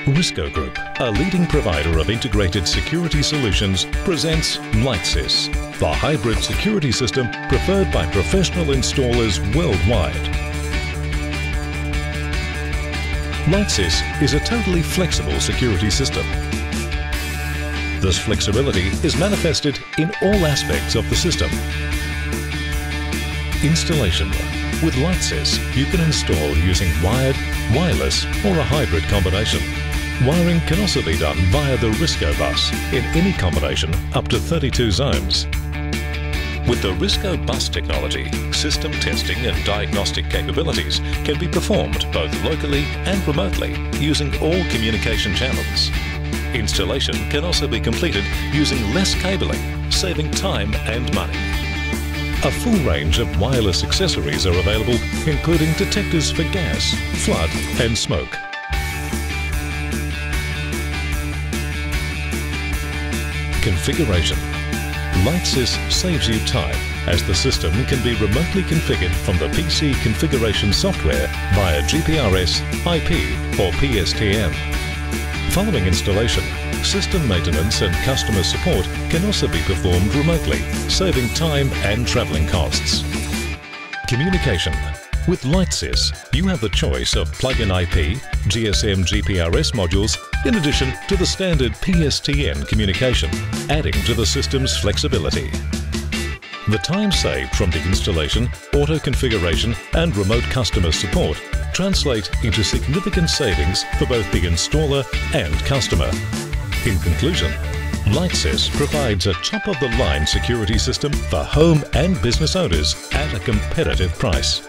RISCO Group, a leading provider of integrated security solutions, presents LightSYS, the hybrid security system preferred by professional installers worldwide. LightSYS is a totally flexible security system. This flexibility is manifested in all aspects of the system. Installation. With LightSYS, you can install using wired, wireless or a hybrid combination. Wiring can also be done via the RISCO Bus in any combination up to 32 zones. With the RISCO Bus technology, system testing and diagnostic capabilities can be performed both locally and remotely using all communication channels. Installation can also be completed using less cabling, saving time and money. A full range of wireless accessories are available, including detectors for gas, flood and smoke. Configuration. LightSYS saves you time, as the system can be remotely configured from the PC configuration software via GPRS, IP or PSTN. Following installation, system maintenance and customer support can also be performed remotely, saving time and travelling costs. Communication. With LightSYS, you have the choice of plug-in IP, GSM GPRS modules in addition to the standard PSTN communication, adding to the system's flexibility. The time saved from the installation, auto-configuration and remote customer support translate into significant savings for both the installer and customer. In conclusion, LightSYS provides a top-of-the-line security system for home and business owners at a competitive price.